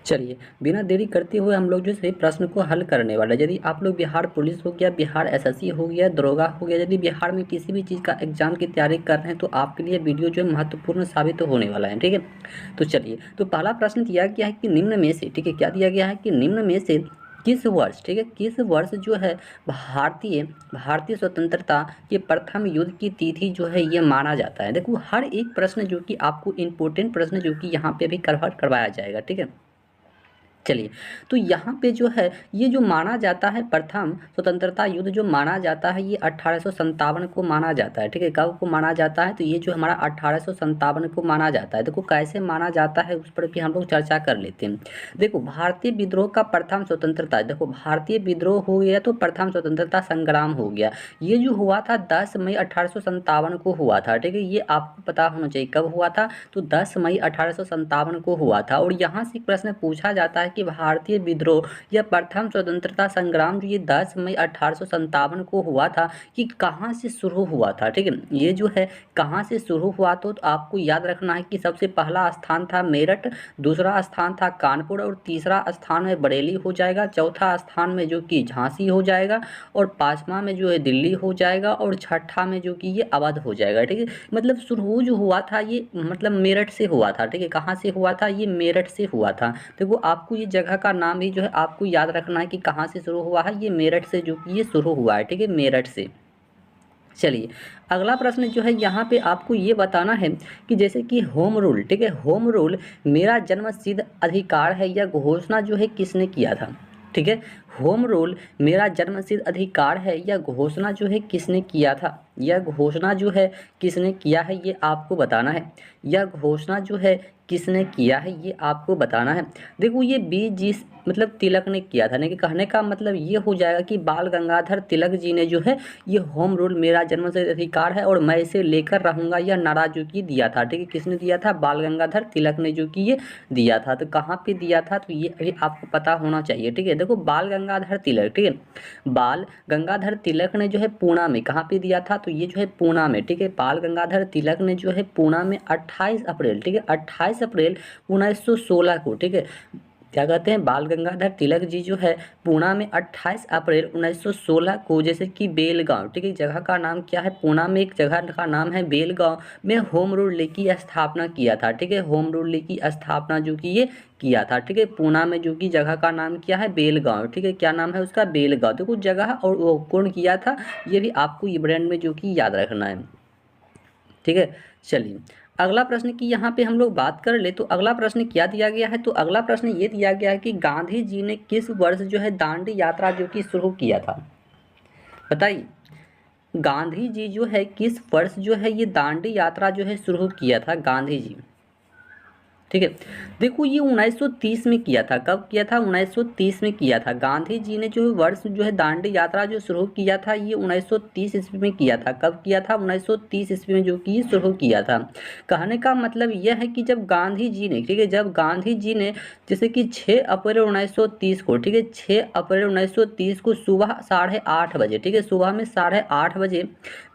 चलिए, बिना देरी करते हुए हम लोग जो है प्रश्न को हल करने वाले हैं। यदि आप लोग बिहार पुलिस हो गया, बिहार एसएससी हो गया, दरोगा हो गया, यदि बिहार में किसी भी चीज़ का एग्जाम की तैयारी कर रहे हैं तो आपके लिए वीडियो जो है महत्वपूर्ण साबित होने वाला है। ठीक है, तो चलिए, तो पहला प्रश्न दिया गया है कि निम्न में से, ठीक है, क्या दिया गया है कि निम्न में से किस वर्ष, ठीक है, किस वर्ष जो है भारतीय भारतीय स्वतंत्रता के प्रथम युद्ध की तिथि जो है ये माना जाता है। देखो, हर एक प्रश्न जो कि आपको इम्पोर्टेंट प्रश्न जो कि यहाँ पे भी कवर करवाया जाएगा। ठीक है, चलिए, तो यहाँ पे जो है ये जो माना जाता है प्रथम स्वतंत्रता युद्ध जो माना जाता है ये 1857 को माना जाता है। ठीक है, कब को माना जाता है, तो ये जो हमारा 1857 को माना जाता है। देखो कैसे माना जाता है उस पर भी हम लोग चर्चा कर लेते हैं। देखो, भारतीय विद्रोह का प्रथम स्वतंत्रता, देखो भारतीय विद्रोह हो गया तो प्रथम स्वतंत्रता संग्राम हो गया। ये जो हुआ था 10 मई 1857 को हुआ था। ठीक है, ये आपको पता होना चाहिए कब हुआ था, तो 10 मई 1857 को हुआ था। और यहाँ से प्रश्न पूछा जाता है कि भारतीय विद्रोह या प्रथम स्वतंत्रता संग्राम जो ये 10 मई 1857 को हुआ था, कि कहाँ से शुरू हुआ था। ठीक है, ये जो है कहाँ से शुरू हुआ, तो आपको याद रखना है कि सबसे पहला स्थान था मेरठ, दूसरा स्थान था कानपुर, और तीसरा स्थान में बरेली हो जाएगा, चौथा स्थान में जो कि झांसी हो जाएगा, और पाँचवा में जो है दिल्ली हो जाएगा, और छठा में जो कि ये अवध हो जाएगा। ठीक है, मतलब शुरू जो हुआ था ये मतलब मेरठ से हुआ था। ठीक है, कहाँ से हुआ था, ये मेरठ से हुआ था। देखो, आपको ये जगह का नाम भी जो है आपको याद रखना है कि कहाँ से शुरू हुआ है, ये मेरठ से जो कि ये शुरू हुआ है। ठीक है, मेरठ से। चलिए, अगला प्रश्न जो है यहाँ पे आपको ये बताना है कि जैसे कि होम रूल, ठीक है, होम रूल मेरा जन्मसिद्ध अधिकार है यह घोषणा जो है किसने किया था। ठीक है, होम रूल मेरा जन्मसिद्ध अधिकार है यह घोषणा जो है किसने किया था, यह घोषणा जो है किसने किया है ये आपको बताना है। यह घोषणा जो है किसने किया है ये आपको बताना है। देखो, ये बी.जी. मतलब तिलक ने किया था। नहीं, कि कहने का मतलब ये हो जाएगा कि बाल गंगाधर तिलक जी ने जो है ये होम रूल मेरा जन्मसिद्ध अधिकार है और मैं इसे लेकर रहूँगा यह नारा जो कि दिया था। ठीक है, किसने दिया था, बाल गंगाधर तिलक ने जो कि ये दिया था। तो कहाँ पे दिया था, तो ये भी आपको पता होना चाहिए। ठीक है, देखो बाल गंगाधर तिलक, ठीक है, बाल गंगाधर तिलक ने जो है पूना में, कहाँ पे दिया था, तो ये जो है पूना में। ठीक है, बाल गंगाधर तिलक ने जो है पूना में 28 अप्रैल, ठीक है, 28 अप्रैल 1916 को, ठीक है, क्या कहते हैं, बाल गंगाधर तिलक जी जो है पूना में 28 अप्रैल 1916 को, जैसे कि बेलगांव, ठीक है, जगह का नाम क्या है, पूना में एक जगह का नाम है बेलगांव, में होम रूल ली की स्थापना किया था। ठीक है, होम रूल ली की स्थापना जो कि ये किया था। ठीक है, पूना में जो कि जगह का नाम क्या है, बेलगांव। ठीक है, क्या नाम है उसका, बेलगांव। देखो जगह और वो कौन किया था ये भी आपको ये ब्रांड में जो कि याद रखना है। ठीक है, चलिए, अगला प्रश्न की यहाँ पे हम लोग बात कर ले तो अगला प्रश्न क्या दिया गया है, तो अगला प्रश्न ये दिया गया है कि गांधी जी ने किस वर्ष जो है दांडी यात्रा जो कि शुरू किया था, बताइए। गांधी जी जो है किस वर्ष जो है ये दांडी यात्रा जो है शुरू किया था गांधी जी। ठीक है, देखो ये 1930 में किया था। कब किया था, 1930 में किया था। गांधी जी ने जो वर्ष जो है दांडी यात्रा जो शुरू किया था ये 1930 ईस्वी में किया था। कब किया था, 1930 ईस्वी में जो कि ये शुरू किया था। कहने का मतलब यह है कि जब गांधी जी ने, ठीक है, जब गांधी जी ने जैसे कि 6 अप्रैल 1930 को, ठीक है, 6 अप्रैल 1930 को सुबह 8:30 बजे, ठीक है, सुबह में 8:30 बजे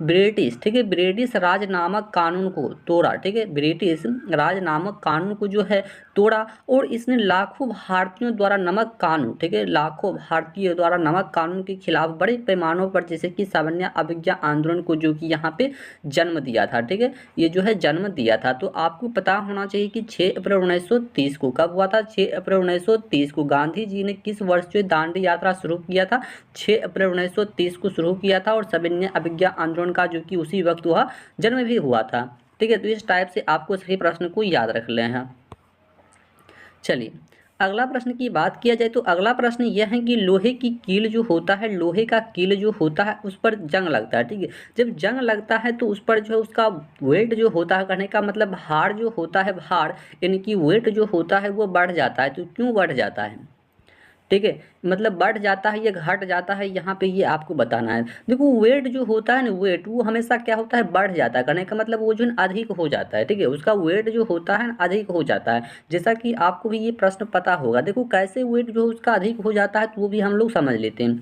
ब्रिटिश, ठीक है, ब्रिटिश राज नामक कानून को तोड़ा। ठीक है, ब्रिटिश राज नामक कानून को जो है तोड़ा, और इसने लाखों भारतीयों द्वारा नमक कानून, ठीक है, लाखों भारतीयों द्वारा नमक कानून के खिलाफ बड़े पैमानों पर जैसे कि सविनय अवज्ञा आंदोलन को जो कि यहाँ पे जन्म दिया था। ठीक है, ये जो है जन्म दिया था। तो आपको पता होना चाहिए कि 6 अप्रैल 1930 को कब हुआ था, 6 अप्रैल 1930 को गांधी जी ने किस वर्ष जो दांडी यात्रा शुरू किया था, 6 अप्रैल 1930 को शुरू किया था, और सविनय अवज्ञा आंदोलन का जो कि उसी वक्त वह जन्म भी हुआ था। ठीक है, तो इस टाइप से आपको सही प्रश्न को याद रख लें हैं। चलिए, अगला प्रश्न की बात किया जाए तो अगला प्रश्न यह है कि लोहे की कील जो होता है, लोहे का कील जो होता है उस पर जंग लगता है। ठीक है, जब जंग लगता है तो उस पर जो है उसका वेट जो होता है, कहने का मतलब भार जो होता है, भार यानी कि वेट जो होता है वो बढ़ जाता है। तो क्यों बढ़ जाता है, ठीक है, मतलब बढ़ जाता है या घट जाता है, यहाँ पे ये आपको बताना है। देखो वेट जो होता है ना, वेट वो हमेशा क्या होता है, बढ़ जाता है। कहने का मतलब वो जो है अधिक हो जाता है, ठीक है, उसका वेट जो होता है ना अधिक हो जाता है। जैसा कि आपको भी ये प्रश्न पता होगा। देखो कैसे वेट जो उसका अधिक हो जाता है, तो वो भी हम लोग समझ लेते हैं।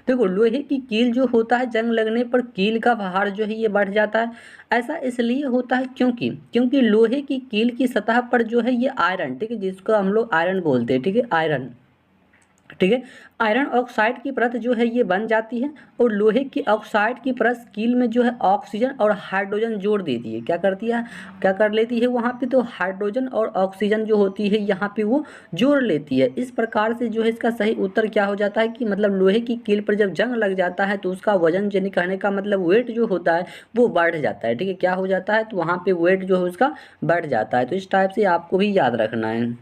देखो लोहे की कील जो होता है, जंग लगने पर कील का भार जो है ये बढ़ जाता है। ऐसा इसलिए होता है क्योंकि लोहे की कील की सतह पर जो है ये आयरन, ठीक है, जिसको हम लोग आयरन बोलते हैं, ठीक है, आयरन, ठीक है, आयरन ऑक्साइड की परत जो है ये बन जाती है। और लोहे की ऑक्साइड की परत कील में जो है ऑक्सीजन और हाइड्रोजन जोड़ देती है। क्या करती है, क्या कर लेती है वहाँ पे, तो हाइड्रोजन और ऑक्सीजन जो होती है यहाँ पे वो जोड़ लेती है। इस प्रकार से जो है इसका सही उत्तर क्या हो जाता है कि मतलब लोहे की कील पर जब जंग लग जाता है तो उसका वजन यानी कहने का मतलब वेट जो होता है वो बढ़ जाता है। ठीक है, क्या हो जाता है, तो वहाँ पे वेट जो है उसका बढ़ जाता है। तो इस टाइप से आपको भी याद रखना है।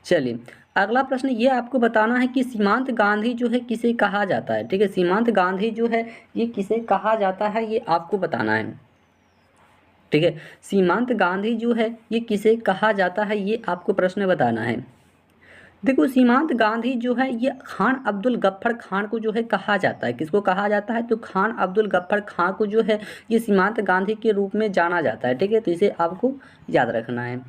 चलिए अगला प्रश्न ये आपको बताना है कि सीमांत गांधी जो है किसे कहा जाता है। ठीक है, सीमांत गांधी जो है ये किसे कहा जाता है, ये आपको बताना है। ठीक है, सीमांत गांधी जो है ये किसे कहा जाता है, ये आपको प्रश्न बताना है। देखो सीमांत गांधी जो है ये खान अब्दुल गफ्फर खान को जो है कहा जाता है। किसको कहा जाता है, तो खान अब्दुल गफ्फर खान को जो है ये सीमांत गांधी के रूप में जाना जाता है। ठीक है, तो इसे आपको याद रखना है।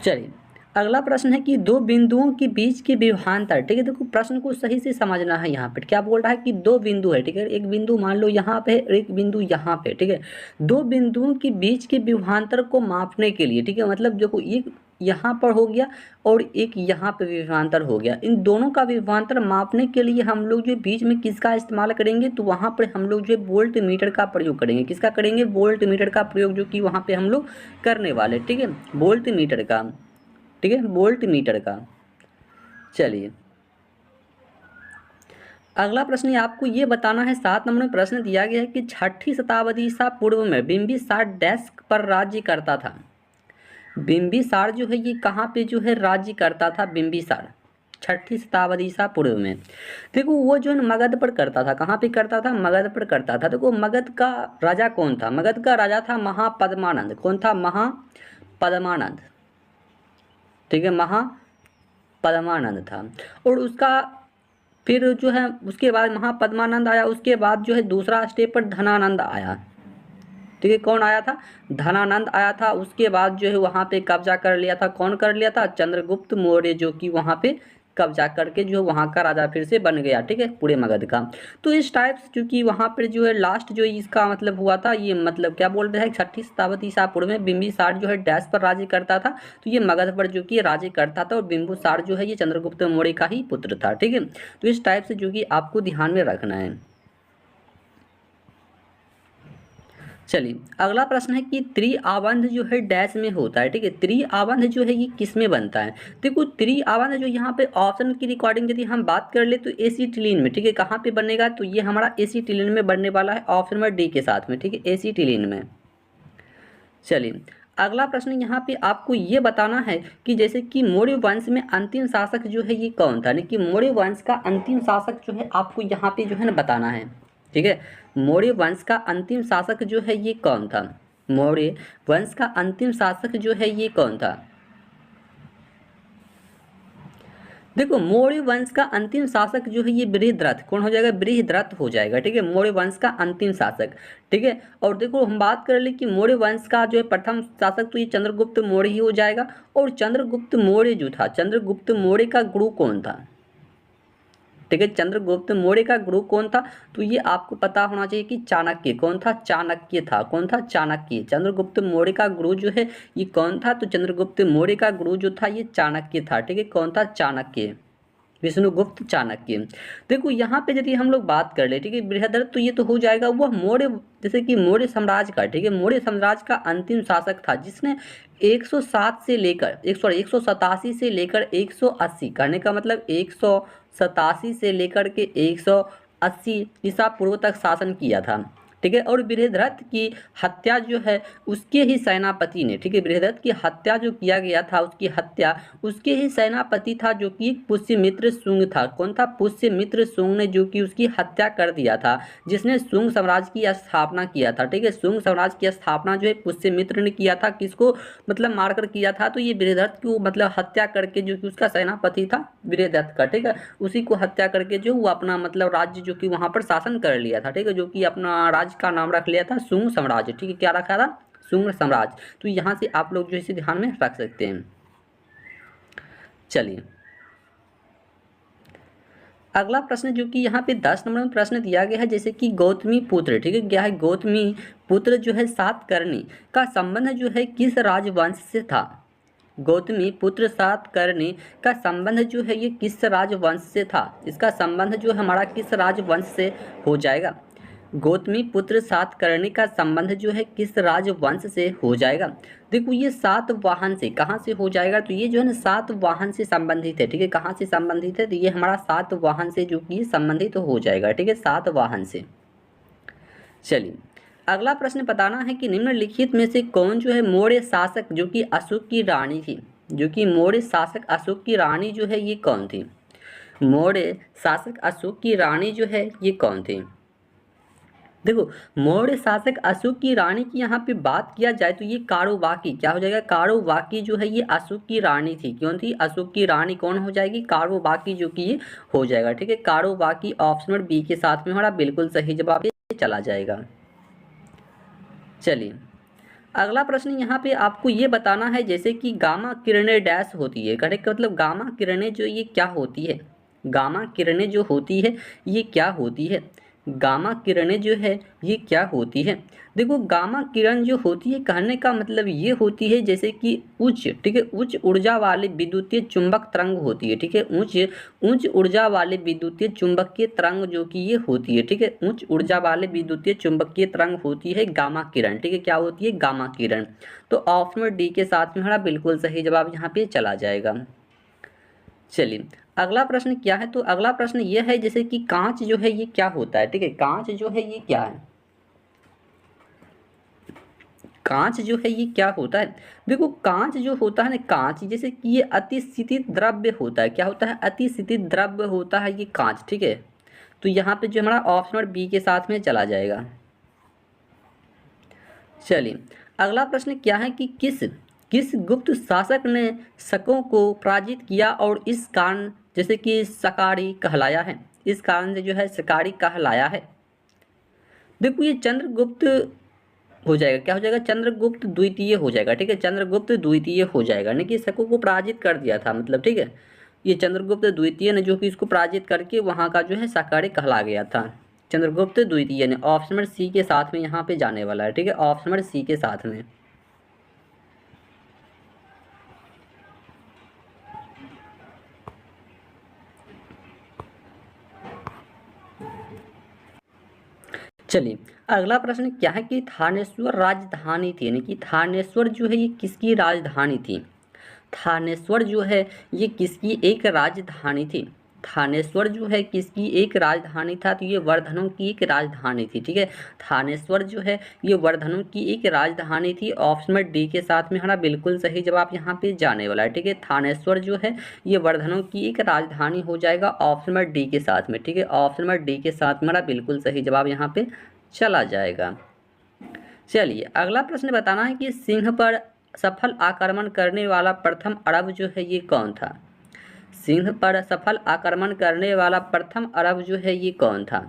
चलिए अगला प्रश्न है कि दो बिंदुओं के बीच के विभवांतर। ठीक है, देखो प्रश्न को सही से समझना है। यहाँ पे क्या बोल रहा है कि दो बिंदु है, ठीक है, एक बिंदु मान लो यहाँ पे है, एक बिंदु यहाँ पे। ठीक है, दो बिंदुओं के बीच के विभवांतर को मापने के लिए, ठीक है, मतलब देखो एक यहाँ पर हो गया और एक यहाँ पे विभवांतर हो गया। इन दोनों का विभवांतर मापने के लिए हम लोग जो बीच में किसका इस्तेमाल करेंगे, तो वहाँ पर हम लोग जो वोल्ट मीटर का प्रयोग करेंगे। किसका करेंगे, वोल्ट मीटर का प्रयोग, जो कि वहाँ पे हम लोग करने वाले। ठीक है, वोल्ट मीटर का, ठीक है, वोल्ट मीटर का। चलिए अगला प्रश्न ये आपको ये बताना है, 7 नंबर में प्रश्न दिया गया है कि 6ठी शताब्दी ईसा पूर्व में बिंबिसार डेस्क पर राज्य करता था। बिंबिसार जो है ये कहाँ पे जो है राज्य करता था, बिंबिसार 6ठी शताब्दी ईसा पूर्व में। देखो वो जो है मगध पर करता था। कहाँ पे करता था, मगध पर करता था। देखो मगध का राजा कौन था, मगध का राजा था महापद्मानंद। कौन था, महापद्मानंद। ठीक है, महापद्मानंद था। और उसका फिर जो है उसके बाद महापद्मानंद आया, उसके बाद जो है दूसरा स्टेप पर धनानंद आया। ठीक है, कौन आया था, धनानंद आया था। उसके बाद जो है वहाँ पे कब्जा कर लिया था, कौन कर लिया था, चंद्रगुप्त मौर्य, जो कि वहाँ पे कब्जा करके जो है वहाँ का राजा फिर से बन गया। ठीक है, पूरे मगध का। तो इस टाइप से चूँकि वहाँ पर जो है लास्ट जो इसका मतलब हुआ था, ये मतलब क्या बोल रहे हैं, 6ठी शताब्दी ईसा पूर्व में बिंबिसार जो है डैश पर राज्य करता था। तो ये मगध पर जो कि राज्य करता था और बिंबिसार जो है ये चंद्रगुप्त मौर्य का ही पुत्र था। ठीक है, तो इस टाइप से जो कि आपको ध्यान में रखना है। चलिए अगला प्रश्न है कि त्रिआबंध जो है डैश में होता है। ठीक है, त्रिआबंध जो है ये किस में बनता है। देखो त्रिआबंध जो यहाँ पे ऑप्शन की रिकॉर्डिंग यदि हम बात कर ले तो एसिटिलीन में। ठीक है, कहाँ पे बनेगा, तो ये हमारा एसिटिलीन में बनने वाला है, ऑप्शन नंबर डी के साथ में। ठीक है, एसिटिलीन में। चलिए अगला प्रश्न यहाँ पे आपको ये बताना है कि जैसे कि मौर्य वंश में अंतिम शासक जो है ये कौन था, यानी कि मौर्य वंश का अंतिम शासक जो है आपको यहाँ पे जो है ना बताना है। ठीक है, मौर्य वंश का अंतिम शासक जो है ये कौन था, मौर्य वंश का अंतिम शासक जो है ये कौन था। देखो मौर्य वंश का अंतिम शासक जो है ये बृहद्रथ, कौन हो जाएगा, बृहद्रथ हो जाएगा। ठीक है, मौर्य वंश का अंतिम शासक। ठीक है, और देखो हम बात कर ले कि मौर्य वंश का जो है प्रथम शासक तो ये चंद्रगुप्त मौर्य ही हो जाएगा। और चंद्रगुप्त मौर्य जो था, चंद्रगुप्त मौर्य का गुरु कौन था। ठीक है, चंद्रगुप्त मौर्य का गुरु कौन था, तो ये आपको पता होना चाहिए कि चाणक्य। कौन था, चाणक्य था। कौन था, चाणक्य। चंद्रगुप्त मौर्य का गुरु जो है ये कौन था, तो चंद्रगुप्त मौर्य का गुरु जो था ये चाणक्य था। ठीक है, कौन था, चाणक्य, विष्णुगुप्त चाणक्य। देखो यहाँ पे यदि हम लोग बात कर ले, ठीक है, बृहद्रथ, तो ये तो हो जाएगा वह मौर्य, जैसे कि मौर्य साम्राज्य का। ठीक है, मौर्य साम्राज्य का अंतिम शासक था जिसने 107 से लेकर 187 से लेकर 180, कहने का मतलब 187 से लेकर के 180 ईसा पूर्व तक शासन किया था। ठीक है। और बृहद्रथ की हत्या जो है उसके ही सेनापति ने, ठीक है, बृहद्रथ की हत्या जो किया गया था उसकी हत्या उसके ही सेनापति था जो कि पुष्यमित्र शुंग था। कौन था? पुष्यमित्र शुंग ने जो कि उसकी हत्या कर दिया था, जिसने शुंग साम्राज्य की स्थापना किया था। ठीक है, शुंग साम्राज्य की स्थापना जो है पुष्यमित्र ने किया था। किसको मतलब मारकर किया था? तो ये बृहद्रथ को मतलब हत्या करके, जो कि उसका सेनापति था बृहद्रथ का, ठीक है, उसी को हत्या करके जो वो अपना मतलब राज्य जो कि वहां पर शासन कर लिया था। ठीक है, जो कि अपना राज्य का नाम रख लिया था शुंग साम्राज्य। ठीक है, क्या रखा था? शुंग साम्राज्य। तो यहाँ से आप लोग जो इसे ध्यान में रख सकते हैं। चलिए अगला प्रश्न जो कि यहाँ पे 10 नंबर में प्रश्न दिया गया है, जैसे कि गौतमी पुत्र, ठीक है, क्या है? गौतमी पुत्र जो है सातकर्णी का संबंध जो है किस राजवंश से था? गौतमी पुत्र सातकर्णी का संबंध जो है ये किस राजवंश से था? इसका संबंध जो हमारा किस राजवंश से हो जाएगा? गौतमी पुत्र सातकर्णी का संबंध जो है किस राजवंश से हो जाएगा? देखो ये सातवाहन से, कहाँ से हो जाएगा? तो ये जो है ना सातवाहन से संबंधित है। ठीक है, कहाँ से संबंधित है? तो ये हमारा सातवाहन से जो कि संबंधित हो जाएगा। ठीक है, सातवाहन से। चलिए अगला प्रश्न बताना है कि निम्नलिखित में से कौन जो है मौर्य शासक जो कि अशोक की रानी थी? जो कि मौर्य शासक अशोक की रानी जो है ये कौन थी? मौर्य शासक अशोक की रानी जो है ये कौन थी? देखो मौर्य शासक अशोक की रानी की यहाँ पे बात किया जाए तो ये कारोबाकी, क्या हो जाएगा? कारोबाकी जो है ये अशोक की रानी थी। कौन थी? अशोक की रानी कौन हो जाएगी? कारोबाकी जो कि ये हो जाएगा। ठीक है, कारोबाकी ऑप्शन नंबर बी के साथ में हमारा बिल्कुल सही जवाब ये चला जाएगा। चलिए अगला प्रश्न यहाँ पे आपको ये बताना है, जैसे कि गामा किरणें डैश होती है। करेक्ट, मतलब गामा किरणें जो ये क्या होती है? गामा किरणें जो होती है ये क्या होती है? गामा किरणें जो है ये क्या होती है? देखो गामा किरण जो होती है कहने का मतलब ये होती है जैसे कि उच्च, ठीक है, उच्च ऊर्जा वाले विद्युतीय चुंबक तरंग होती है। ठीक है, उच्च उच्च ऊर्जा वाले विद्युतीय चुंबकीय तरंग जो कि ये होती है। ठीक है, उच्च ऊर्जा वाले विद्युतीय चुंबकीय तरंग होती है गामा किरण। ठीक है, क्या होती है? गामा किरण। तो ऑप्शन डी के साथ में हमारा बिल्कुल सही जवाब यहाँ पे चला जाएगा। चलिए अगला प्रश्न क्या है? तो अगला प्रश्न ये है जैसे कि कांच जो है ये क्या होता है? ठीक है, कांच जो है ये क्या है? कांच जो है ये क्या होता है? देखो कांच जो होता है ना, कांच जैसे कि ये अतिशीतित द्रव्य होता है। क्या होता है? अतिशीतित द्रव्य होता है ये कांच। ठीक है, तो यहाँ पे जो हमारा ऑप्शन नंबर बी के साथ में चला जाएगा। चलिए अगला प्रश्न क्या है कि किस गुप्त शासक ने शकों को पराजित किया और इस कारण जैसे कि सकारी कहलाया है? इस कारण से जो है सकारी कहलाया है। देखो ये चंद्रगुप्त हो जाएगा। क्या हो जाएगा? चंद्रगुप्त द्वितीय हो जाएगा। ठीक है, चंद्रगुप्त द्वितीय हो जाएगा, यानी कि शकों को पराजित कर दिया था मतलब। ठीक है, ये चंद्रगुप्त द्वितीय ने जो कि इसको पराजित करके वहाँ का जो है सकारी कहला गया था। चंद्रगुप्त द्वितीय ने ऑप्शन नंबर सी के साथ में यहाँ पे जाने वाला है। ठीक है, ऑप्शन नंबर सी के साथ में। चलिए अगला प्रश्न क्या है कि थानेश्वर राजधानी थी, यानी कि थानेश्वर जो है ये किसकी राजधानी थी? थानेश्वर जो है ये किसकी एक राजधानी थी? थानेश्वर जो है किसकी एक राजधानी था? तो ये वर्धनों की एक राजधानी थी। ठीक है, थानेश्वर जो है ये वर्धनों की एक राजधानी थी। ऑप्शन नंबर डी के साथ में हमारा बिल्कुल सही जवाब यहाँ पे जाने वाला है। ठीक है, थानेश्वर जो है ये वर्धनों की एक राजधानी हो जाएगा ऑप्शन नंबर डी के साथ में। ठीक है, ऑप्शन नंबर डी के साथ में हमारा बिल्कुल सही जवाब यहाँ पे चला जाएगा। चलिए अगला प्रश्न बताना है कि सिंह पर सफल आक्रमण करने वाला प्रथम अरब जो है ये कौन था? सिंह पर सफल आक्रमण करने वाला प्रथम अरब जो है ये कौन था?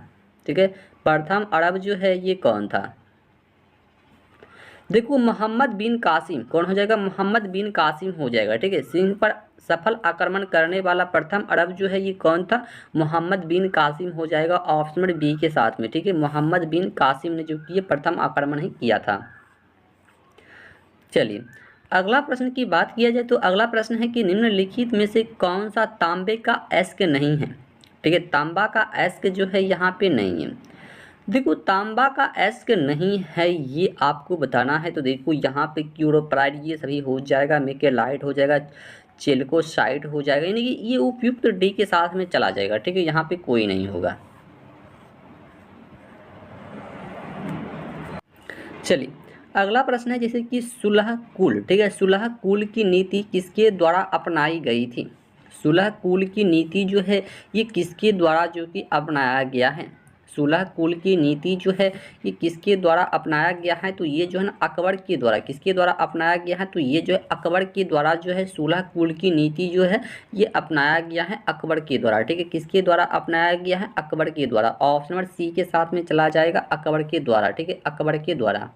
ठीक है, प्रथम अरब जो है ये कौन था? देखो मोहम्मद बिन कासिम कौन हो जाएगा? मोहम्मद बिन कासिम हो जाएगा। ठीक है, सिंह पर सफल आक्रमण करने वाला प्रथम अरब जो है ये कौन था? मोहम्मद बिन कासिम हो जाएगा ऑप्शन नंबर बी के साथ में। ठीक है, मोहम्मद बिन कासिम ने जो कि ये प्रथम आक्रमण ही किया था। चलिए अगला प्रश्न की बात किया जाए तो अगला प्रश्न है कि निम्नलिखित में से कौन सा तांबे का अयस्क नहीं है? ठीक है, तांबा का अयस्क जो है यहाँ पे नहीं है। देखो तांबा का अयस्क नहीं है ये आपको बताना है। तो देखो यहाँ पे क्यूरोप्राइड ये सभी हो जाएगा, मेकेलाइट हो जाएगा, चेल्कोसाइट हो जाएगा, यानी कि ये उपयुक्त डी के साथ में चला जाएगा। ठीक है, यहाँ पे कोई नहीं होगा। चलिए अगला प्रश्न है जैसे कि सुलह कुल, ठीक है, सुलह कुल की नीति किसके द्वारा अपनाई गई थी? सुलह कुल की नीति जो है ये किसके द्वारा जो कि अपनाया गया है? सुलह कुल की नीति जो है ये किसके द्वारा अपनाया गया है? तो ये जो है ना अकबर के द्वारा, किसके द्वारा अपनाया गया है? तो ये जो है अकबर के द्वारा जो है सुलह कुल की नीति जो है ये अपनाया गया है अकबर के द्वारा, ठीक है। किसके द्वारा अपनाया गया है? अकबर के द्वारा। ऑप्शन नंबर सी के साथ में चला जाएगा, अकबर के द्वारा, ठीक है, अकबर के द्वारा।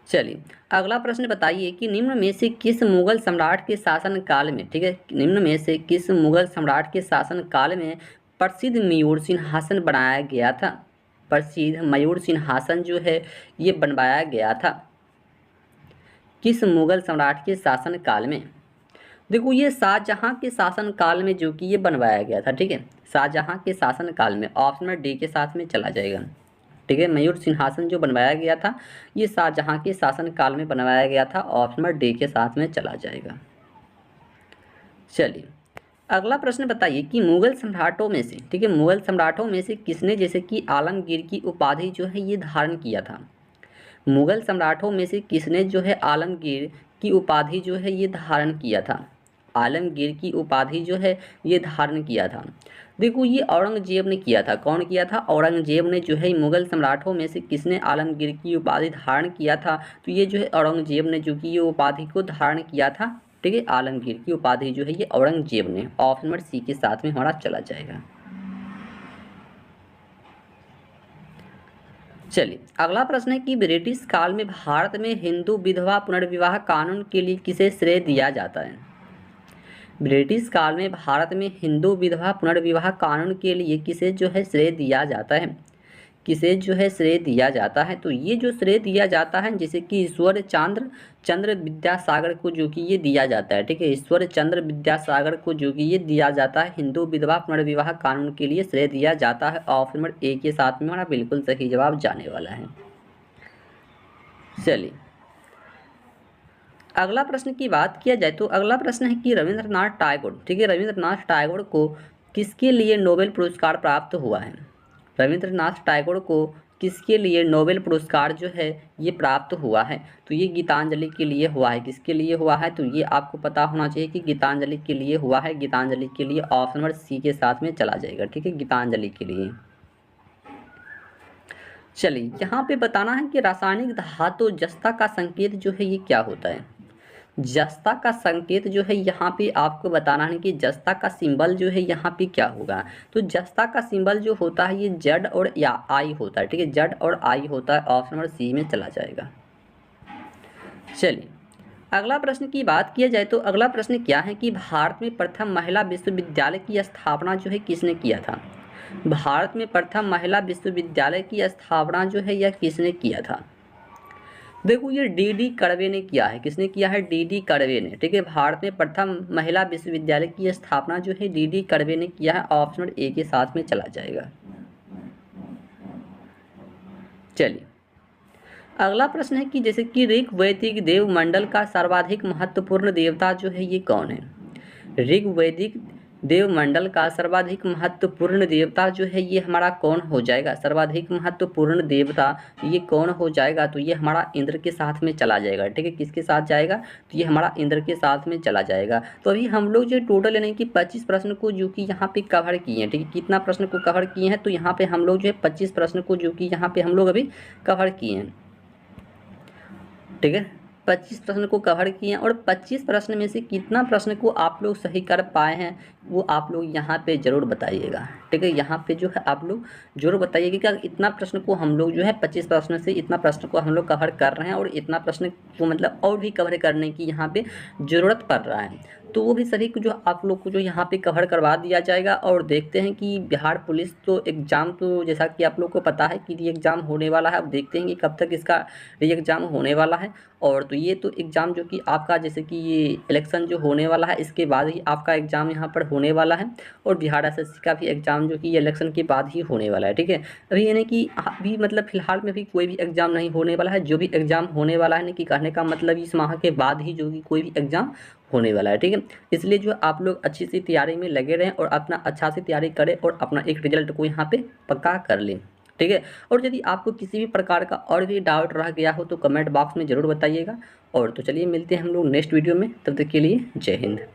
चलिए अगला प्रश्न बताइए कि निम्न में से किस मुगल सम्राट के शासन काल में, ठीक है, निम्न में से किस मुगल सम्राट के शासन काल में प्रसिद्ध मयूर सिंहासन बनाया गया था? प्रसिद्ध मयूर सिंहासन जो है ये बनवाया गया था किस मुगल सम्राट के शासन काल में? देखो ये शाहजहां के शासन काल में जो कि ये बनवाया गया था, ठीक है, शाहजहां के शासन काल में। ऑप्शन में डी के साथ में चला जाएगा, ठीक है। मयूर सिंहासन जो बनवाया गया था ये शाहजहां के शासन काल में बनवाया गया था। ऑप्शन नंबर डी के साथ में चला जाएगा। चलिए अगला प्रश्न बताइए कि मुगल सम्राटों में से, ठीक है, मुगल सम्राटों में से किसने जैसे कि आलमगीर की उपाधि जो है ये धारण किया था? मुगल सम्राटों में से किसने जो है आलमगीर की उपाधि जो है ये धारण किया था? आलमगीर की उपाधि जो है ये धारण किया था। देखो ये औरंगजेब ने किया था। कौन किया था? औरंगजेब ने जो है मुगल सम्राटों में से किसने आलमगीर की उपाधि धारण किया था? तो ये जो है औरंगजेब ने जो कि ये उपाधि को धारण किया था, ठीक है। आलमगीर की उपाधि जो है ये औरंगजेब ने। ऑप्शन नंबर सी के साथ में हमारा चला जाएगा। चलिए अगला प्रश्न है कि ब्रिटिश काल में भारत में हिंदू विधवा पुनर्विवाह कानून के लिए किसे श्रेय दिया जाता है? ब्रिटिश काल में भारत में हिंदू विधवा पुनर्विवाह कानून के लिए किसे जो है श्रेय दिया जाता है? किसे जो है श्रेय दिया जाता है? तो ये जो श्रेय दिया जाता है जैसे कि ईश्वर चंद्र विद्यासागर को जो कि ये दिया जाता है, ठीक है, ईश्वर चंद्र विद्यासागर को जो कि ये दिया जाता है हिंदू विधवा पुनर्विवाह कानून के लिए श्रेय दिया जाता है। ऑप्शन नंबर ए के साथ में हमारा बिल्कुल सही जवाब जाने वाला है। चलिए अगला प्रश्न की बात किया जाए तो अगला प्रश्न है कि रविंद्रनाथ टैगोर, ठीक है, रविंद्रनाथ टैगोर को किसके लिए नोबेल पुरस्कार प्राप्त हुआ है? रविंद्रनाथ टैगोर को किसके लिए नोबेल पुरस्कार जो है ये प्राप्त हुआ है? तो ये गीतांजलि के लिए हुआ है। किसके लिए हुआ है? तो ये आपको पता होना चाहिए कि गीतांजलि के लिए हुआ है। गीतांजलि के लिए ऑप्शन नंबर सी के साथ में चला जाएगा, ठीक है, गीतांजलि के लिए। चलिए यहाँ पे बताना है कि रासायनिक धातु जस्ता का संकेत जो है ये क्या होता है? जस्ता का संकेत जो है यहाँ पे आपको बताना है कि जस्ता का सिंबल जो है यहाँ पे क्या होगा। तो जस्ता का सिंबल जो होता है ये जेड और या आई होता है, ठीक है, जेड और आई होता है। ऑप्शन नंबर सी में चला जाएगा। चलिए अगला प्रश्न की बात किया जाए तो अगला प्रश्न क्या है कि भारत में प्रथम महिला विश्वविद्यालय की स्थापना जो है किसने किया था? भारत में प्रथम महिला विश्वविद्यालय की स्थापना जो है यह किसने किया था? देखो ये डी कर्वे ने किया है। किसने किया है? डी कर्वे ने, ठीक है। भारत में प्रथम महिला विश्वविद्यालय की स्थापना जो है डी कर्वे ने किया है। ऑप्शन नंबर ए के साथ में चला जाएगा। चलिए अगला प्रश्न है कि जैसे कि ऋग्वैदिक देवमंडल का सर्वाधिक महत्वपूर्ण देवता जो है ये कौन है? ऋग्वैदिक देवमंडल का सर्वाधिक महत्वपूर्ण देवता जो है ये हमारा कौन हो जाएगा? सर्वाधिक महत्वपूर्ण देवता ये कौन हो जाएगा? तो ये हमारा इंद्र के साथ में चला जाएगा, ठीक है। किसके साथ जाएगा? तो ये हमारा इंद्र के साथ में चला जाएगा। तो अभी हम लोग जो टोटल यानी कि 25 प्रश्न को जो कि यहाँ पे कवर किए हैं, ठीक है। कितना प्रश्न को कवर किए हैं? तो यहाँ पे हम लोग जो है 25 प्रश्न को जो कि यहाँ पे हम लोग अभी कवर किए हैं, ठीक है। 25 प्रश्न को कवर किए हैं और 25 प्रश्न में से कितना प्रश्न को आप लोग सही कर पाए हैं वो आप लोग यहाँ पे ज़रूर बताइएगा, ठीक है। यहाँ पे जो है आप लोग जरूर बताइएगा कि इतना प्रश्न को हम लोग जो है 25 प्रश्न से इतना प्रश्न को हम लोग कवर कर रहे हैं और इतना प्रश्न को मतलब और भी कवर करने की यहाँ पे ज़रूरत पड़ रहा है। तो वो भी सभी को जो आप लोग को जो यहाँ पे कवर करवा दिया जाएगा। और देखते हैं कि बिहार पुलिस तो एग्ज़ाम तो जैसा कि आप लोग को पता है कि री एग्ज़ाम होने वाला है। अब देखते हैं कि कब तक इसका री एग्ज़ाम होने वाला है। और तो ये तो एग्ज़ाम जो कि आपका जैसे कि ये इलेक्शन जो होने वाला है इसके बाद ही आपका एग्ज़ाम यहाँ पर होने वाला है। और बिहार एसएससी का भी एग्ज़ाम जो कि ये इलेक्शन के बाद ही होने वाला है, ठीक है। अभी यानी कि अभी मतलब फ़िलहाल में भी कोई भी एग्ज़ाम नहीं होने वाला है। जो भी एग्ज़ाम होने वाला है यानी कि कहने का मतलब इस माह के बाद ही जो कि कोई भी एग्ज़ाम होने वाला है, ठीक है। इसलिए जो आप लोग अच्छी सी तैयारी में लगे रहें और अपना अच्छा से तैयारी करें और अपना एक रिजल्ट को यहाँ पे पक्का कर लें। ठीक है। और यदि आपको किसी भी प्रकार का और भी डाउट रह गया हो तो कमेंट बॉक्स में ज़रूर बताइएगा। और तो चलिए मिलते हैं हम लोग नेक्स्ट वीडियो में, तब तक के लिए जय हिंद।